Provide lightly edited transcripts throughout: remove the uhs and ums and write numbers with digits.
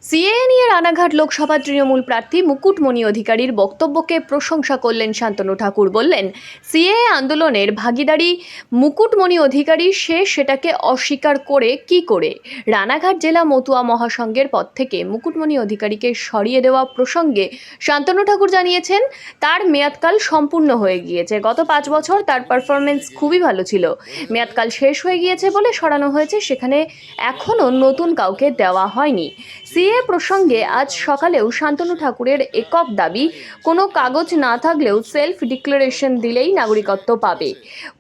CAA নিয়ে রানাঘাট লোকসভা তৃণমূল প্রার্থী মুকুটমণি অধিকারীর বক্তব্যকে প্রশংসা করলেন শান্তনু ঠাকুর। বললেন, সিএএ আন্দোলনের ভাগীদারি মুকুটমণি অধিকারী, সেটাকে অস্বীকার করে কি করে? রানাঘাট জেলা মতুয়া মহাসংঘের পদ থেকে মুকুটমণি অধিকারীকে সরিয়ে দেওয়া প্রসঙ্গে শান্তনু ঠাকুর জানিয়েছেন, তার মেয়াদকাল সম্পূর্ণ হয়ে গিয়েছে। গত 5 বছর তার পারফরমেন্স খুবই ভালো ছিল। মেয়াদকাল শেষ হয়ে গিয়েছে বলে সরানো হয়েছে, সেখানে এখনও নতুন কাউকে দেওয়া হয়নি। সিএএ প্রসঙ্গে আজ সকালেও শান্তনু ঠাকুরের একক দাবি, কোনো কাগজ না থাকলেও সেলফ ডিক্লারেশন দিলেই নাগরিকত্ব পাবে।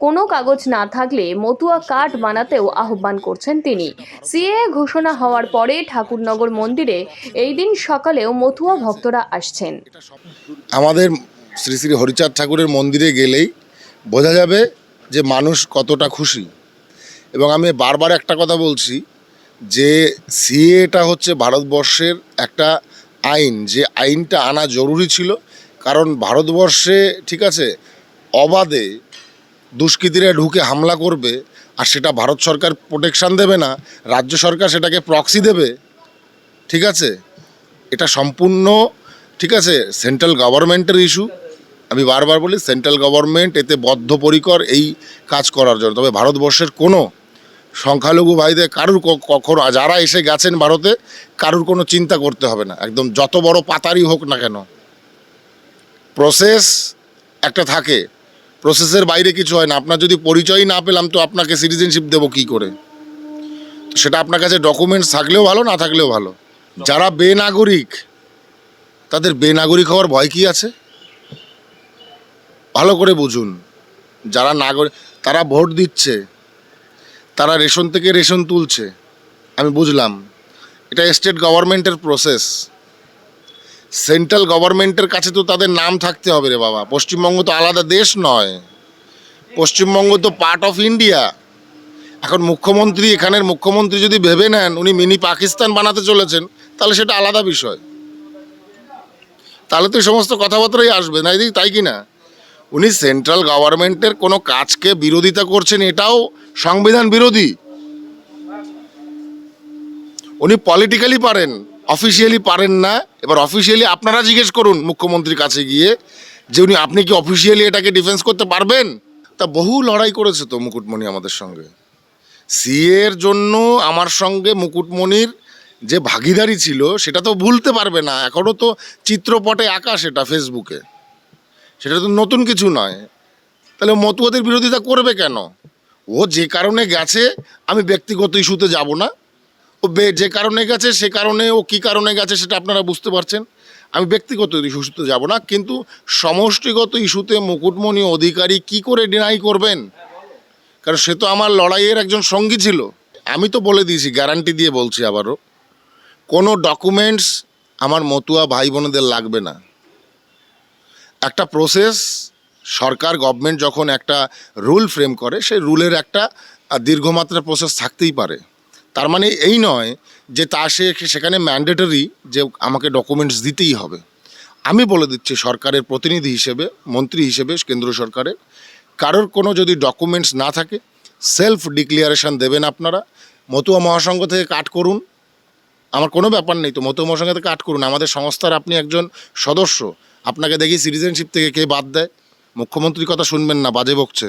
কোনো কাগজ না থাকলে মতুয়া কার্ড বানাতেও আহ্বান করছেন তিনি। সিএএ ঘোষণা হওয়ার পরে ঠাকুরনগর মন্দিরে এই দিন সকালেও মতুয়া ভক্তরা আসছেন। আমাদের শ্রী শ্রী হরিচাঁদ ঠাকুরের মন্দিরে গেলেই বোঝা যাবে যে মানুষ কতটা খুশি। এবং আমি বারবার একটা কথা বলছি যে সিএটা হচ্ছে ভারতবর্ষের একটা আইন, যে আইনটা আনা জরুরি ছিল। কারণ ভারতবর্ষে ঠিক আছে অবাধে দুষ্কৃতীরা ঢুকে হামলা করবে, আর সেটা ভারত সরকার প্রোটেকশান দেবে না, রাজ্য সরকার সেটাকে প্রক্সি দেবে। ঠিক আছে, এটা সম্পূর্ণ ঠিক আছে সেন্ট্রাল গভর্নমেন্টের ইস্যু। আমি বারবার বলি সেন্ট্রাল গভর্নমেন্ট এতে বদ্ধপরিকর এই কাজ করার জন্য। তবে ভারতবর্ষের কোনো সংখ্যালঘু ভাইদের কারুর কখনো, যারা এসে গেছেন ভারতে, কারুর কোনো চিন্তা করতে হবে না। একদম যত বড় পাতারই হোক না কেন, প্রসেস একটা থাকে, প্রসেসের বাইরে কিছু হয় না। আপনার যদি পরিচয় না পেলাম তো আপনাকে সিটিজেনশিপ দেবো কী করে? তো সেটা আপনার কাছে ডকুমেন্টস থাকলেও ভালো, না থাকলেও ভালো। যারা বেনাগরিক, তাদের বেনাগরিক হওয়ার ভয় কী আছে? ভালো করে বুঝুন। যারা নাগরিক, তারা ভোট দিচ্ছে, তারা রেশন থেকে রেশন তুলছে, আমি বুঝলাম। এটা স্টেট গভর্নমেন্টের প্রসেস, সেন্ট্রাল গভর্নমেন্টের কাছে তো তাদের নাম থাকতে হবে রে বাবা। পশ্চিমবঙ্গ তো আলাদা দেশ নয়, পশ্চিমবঙ্গ তো পার্ট অফ ইন্ডিয়া। এখন মুখ্যমন্ত্রী, এখানের মুখ্যমন্ত্রী যদি ভেবে নেন উনি মিনি পাকিস্তান বানাতে চলেছেন, তাহলে সেটা আলাদা বিষয়। তাহলে তো এই সমস্ত কথাবার্তাই আসবে না, এদিকে তাই কি না? উনি সেন্ট্রাল গভর্নমেন্টের কোনো কাজকে বিরোধিতা করছেন, এটাও সংবিধান বিরোধী। উনি পলিটিক্যালি পারেন, অফিসিয়ালি পারেন না। এবার অফিসিয়ালি আপনারা জিজ্ঞেস করুন মুখ্যমন্ত্রীর কাছে গিয়ে যে আপনি কি অফিসিয়ালি এটাকে ডিফেন্স করতে পারবেন? তা বহু লড়াই করেছে তো মুকুটমণি আমাদের সঙ্গে। সিএর জন্য আমার সঙ্গে মুকুটমণির যে ভাগিদারি ছিল সেটা তো ভুলতে পারবে না। এখনও তো চিত্রপটে আঁকা সেটা ফেসবুকে, সেটা তো নতুন কিছু নয়। তাহলে মতুয়াদের বিরোধিতা করবে কেন? ও যে কারণে গেছে, আমি ব্যক্তিগত ইস্যুতে যাব না। ও যে কারণে গেছে সে কারণে, ও কী কারণে গেছে সেটা আপনারা বুঝতে পারছেন। আমি ব্যক্তিগত ইস্যুতে যাব না, কিন্তু সমষ্টিগত ইস্যুতে মুকুটমণি অধিকারী কি করে ডিনাই করবেন? কারণ সে তো আমার লড়াইয়ের একজন সঙ্গী ছিল। আমি তো বলে দিয়েছি, গ্যারান্টি দিয়ে বলছি আবারও, কোনো ডকুমেন্টস আমার মতুয়া ভাই বোনেদের লাগবে না। একটা প্রসেস, সরকার গভর্নমেন্ট যখন একটা রুল ফ্রেম করে, সেই রুলের একটা দীর্ঘমাত্রার প্রসেস থাকতেই পারে। তার মানে এই নয় যে সেখানে ম্যান্ডেটরি যে আমাকে ডকুমেন্টস দিতেই হবে। আমি বলে দিচ্ছি সরকারের প্রতিনিধি হিসেবে, মন্ত্রী হিসেবে কেন্দ্র সরকারের, কারোর কোনো যদি ডকুমেন্টস না থাকে সেলফ ডিক্লিয়ারেশন দেবেন আপনারা। মতুয়া মহাসংঘ থেকে কাট করুন, আমার কোনো ব্যাপার নেই তো, মতুয়া মহাসংঘ থেকে কাট করুন। আমাদের সংস্থার আপনি একজন সদস্য, আপনাকে দেখি সিটিজেনশিপ থেকে কে বাদ দেয়? মুখ্যমন্ত্রীর কথা শুনবেন না, বাজে বকছে।